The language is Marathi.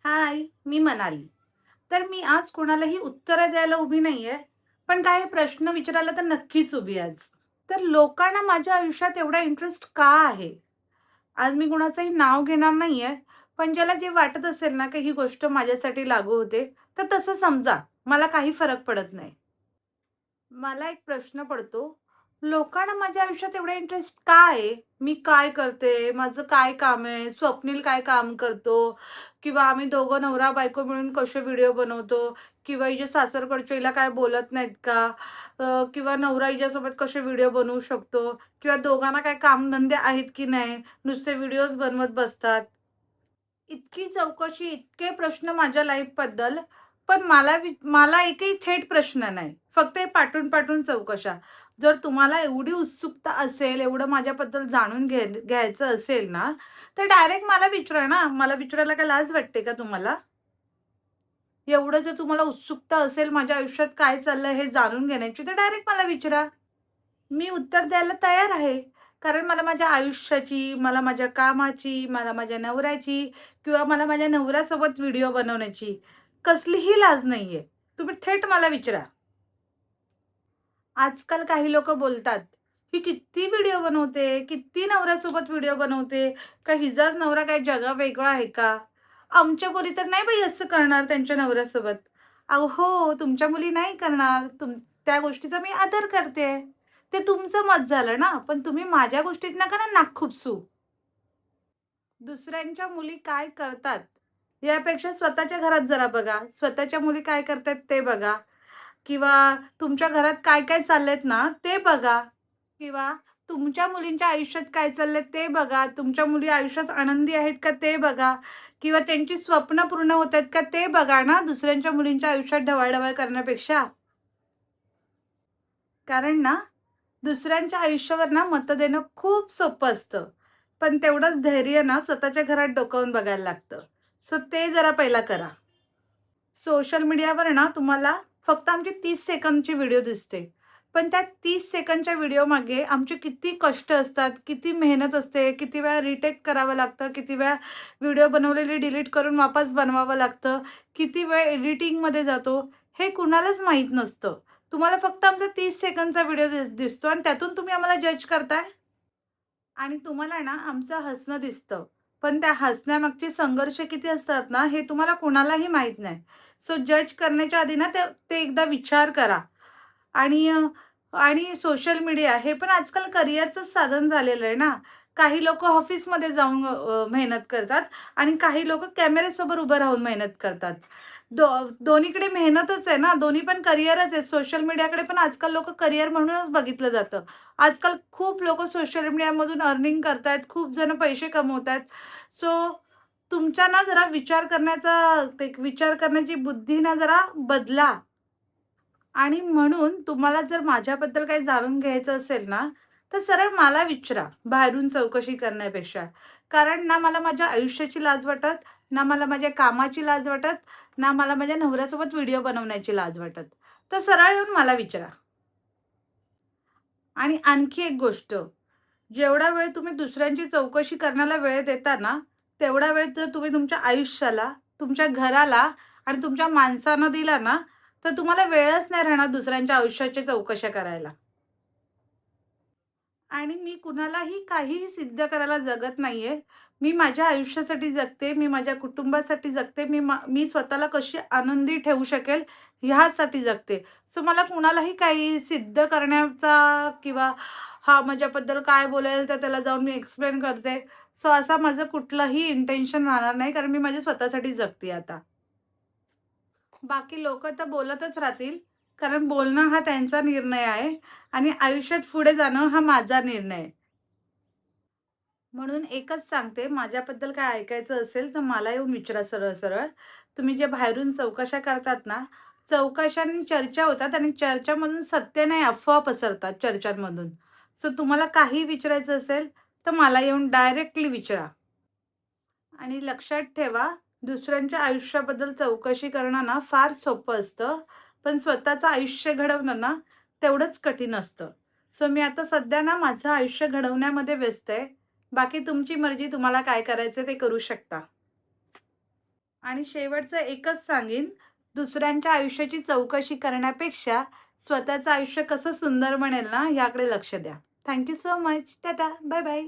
हाय, मी मनाली. तर मी आज कोणालाही उत्तरं द्यायला उभी नाहीये, पण काही प्रश्न विचारायला तर नक्कीच उभी आहे आज. तर लोकांना माझ्या आयुष्यात एवढा इंटरेस्ट का आहे? आज मी कुणाचंही नाव घेणार नाहीये, पण ज्याला जे वाटत असेल ना, की ही गोष्ट माझ्यासाठी लागू होते, तर तसं समजा. मला काही फरक पडत नाही. मला एक प्रश्न पडतो, लोकांना माझ्या आयुष्यात एवढा इंटरेस्ट का आहे? मी काय करते? माझं काय काम आहे? स्वप्नील काय काम करतो? किंवा आम्ही दोघं नवरा-बायको मिळून कसे व्हिडिओ बनवतो? किंवा हिचे सासरकडचे हिला काय बोलत नाहीत का? किंवा नवरा हिच्यासोबत कसे व्हिडिओ बनवू शकतो? किंवा दोघांना काही कामधंदे आहेत की नाही? नुसते व्हिडिओज बनवत बसतात. इतकी चौकशी, इतके प्रश्न माझ्या लाईफबद्दल, पण मला एकही थेट प्रश्न नाही. फक्त हे पाठून-पाठून चौकशा. जर तुम्हाला एवढी उत्सुकता असेल, एवढं माझ्याबद्दल जाणून घ्यायचं असेल ना, तर डायरेक्ट मला विचारा ना. मला विचारायला काय लाज वाटते का तुम्हाला? एवढं जर तुम्हाला उत्सुकता असेल माझ्या आयुष्यात काय चाललंय हे जाणून घेण्याची, तर डायरेक्ट मला विचारा. मी उत्तर द्यायला तयार आहे. कारण मला माझ्या आयुष्याची, मला माझ्या कामाची, मला माझ्या नवऱ्याची किंवा मला माझ्या नवऱ्यासोबत व्हिडिओ बनवण्याची कसलीही लाज नाहीये. तुम्ही थेट मला विचारा. आजकाल काही लोकं बोलतात, "ही किती व्हिडिओ बनवते, किती नवऱ्यासोबत व्हिडिओ बनवते, का हिचाच नवरा काय जगावेगळा आहे का? आमच्या मुली तर नाही बाई असं करणार त्यांच्या नवऱ्यासोबत." अहो हो, तुमच्या मुली नाही करणार. त्या गोष्टीचा मी आदर करते. ते तुमचं मत झालं ना, पण तुम्ही माझ्या गोष्टीत नका ना नाक खुपसू. दुसऱ्यांच्या मुली काय करतात, यापेक्षा स्वतःच्या घरात जरा बघा. स्वतःच्या मुली काय करतायत ते बघा किंवा तुमच्या घरात काय-काय चाललेत ना, ते बघा किंवा तुमच्या मुलींच्या आयुष्यात काय चाललंय ते बघा. तुमच्या मुली आयुष्यात आनंदी आहेत का ते बघा किंवा त्यांची स्वप्न पूर्ण होत आहेत का ते बघा ना, दुसऱ्यांच्या मुलींच्या आयुष्यात ढवळ-ढवळ करण्यापेक्षा. कारण ना, दुसऱ्यांच्या आयुष्यावर ना मतं देणं खूप सोपं असतं. पण तेवढंच धैर्य ना स्वतःच्या घरात डोकावून बघायला लागतं. सो ते जरा पहिला करा. सोशल मीडियावर ना तुम्हाला फक्त आमची 30 सेकंदची व्हिडिओ दिसते. पण त्या 30 सेकंदच्या व्हिडिओमागे आमचे किती कष्ट असतात, किती मेहनत असते, किती वेळा रिटेक करावं लागतं, किती वेळा व्हिडिओ बनवलेली डिलीट करून वापस बनवावं लागतं, किती वेळ एडिटिंगमध्ये जातो, हे कुणालाच माहीत नसतं. तुम्हाला फक्त आमचा 30 सेकंदचा व्हिडिओ दिसतो आणि त्यातून तुम्ही आम्हाला जज करताय? आणि तुम्हाला ना आमचं हसणं दिसतं. पण त्या हसण्यामागचे संघर्ष किती असतात ना, हे तुम्हाला कुणालाही माहीत नाही. सो जज करण्याच्या आधी ना ते ते एकदा विचार करा. आणि आणि सोशल मीडिया हे पण आजकाल करिअरचंच साधन झालेलं आहे ना. काही लोकं ऑफिसमध्ये जाऊन मेहनत करतात आणि काही लोकं कॅमेऱ्यासमोर उभं राहून मेहनत करतात. दो दोन्हीकडे मेहनतच आहे ना, दोन्ही पण करिअरच आहे. सोशल मीडियाकडे पण आजकाल लोकं करिअर म्हणूनच बघितलं जातं. आजकाल खूप लोकं सोशल मीडियामधून अर्निंग करतायत, खूप जण पैसे कमवतायत. सो तुमच्या ना जरा विचार करण्याची बुद्धी ना जरा बदला. आणि म्हणून तुम्हाला जर माझ्याबद्दल काही जाणून घ्यायचं असेल ना, तर सरळ मला विचारा, बाहेरून चौकशी करण्यापेक्षा. कारण ना मला माझ्या आयुष्याची लाज वाटत, ना मला माझ्या कामाची लाज वाटत, ना मला माझ्या नवऱ्यासोबत व्हिडिओ बनवण्याची लाज वाटत. तर सरळ येऊन मला विचारा. आणि आणखी एक गोष्ट, जेवढा वेळ तुम्ही दुसऱ्यांची चौकशी करण्याला वेळ देता ना, तेवढा वेळ जर तुम्ही तुमच्या आयुष्याला, तुमच्या घराला आणि तुमच्या माणसांना दिला ना, तर तुम्हाला वेळच नाही राहणार दुसऱ्यांच्या आयुष्याच्या चौकशा करायला. आणि मी कुणालाही काहीही सिद्ध करायला जगत नाहीये. मी माझ्या आयुष्यासाठी जगते, मी माझ्या कुटुंबासाठी जगते, मी स्वतःला कशी आनंदी ठेवू शकेल ह्यासाठी जगते. सो मला कुणालाही काही सिद्ध करण्याचा किंवा हा माझ्याबद्दल काय बोलेल तर त्याला जाऊन मी एक्सप्लेन करते. सो असा माझं कुठलंही इंटेन्शन राहणार नाही कारण मी माझ्या स्वतःसाठी जगते आता. बाकी लोकं तर बोलतच राहतील, कारण बोलणं हा त्यांचा निर्णय आहे आणि आयुष्यात पुढे जाणं हा माझा निर्णय आहे. म्हणून एकच सांगते, माझ्याबद्दल काय ऐकायचं असेल, तर मला येऊन विचारा सरळ-सरळ. तुम्ही जे बाहेरून चौकशा करतात ना, चौकशांनी चर्चा होतात आणि चर्चामधून सत्य नाही, अफवा पसरतात चर्चांमधून. सो तुम्हाला काहीही विचारायचं असेल, तर मला येऊन डायरेक्टली विचारा. आणि लक्षात ठेवा, दुसऱ्यांच्या आयुष्याबद्दल चौकशी करणं ना फार सोपं असतं. पण स्वतःचं आयुष्य घडवणं ना तेवढंच कठीण असतं. सो मी आता सध्या ना माझं आयुष्य घडवण्यामध्ये व्यस्त आहे. बाकी तुमची मर्जी, तुम्हाला काय करायचं ते करू शकता. आणि शेवटचं एकच सांगीन, दुसऱ्यांच्या आयुष्याची चौकशी करण्यापेक्षा स्वतःचं आयुष्य कसं सुंदर बनेल ना, याकडे लक्ष द्या. Thank so much. Tata. Bye bye.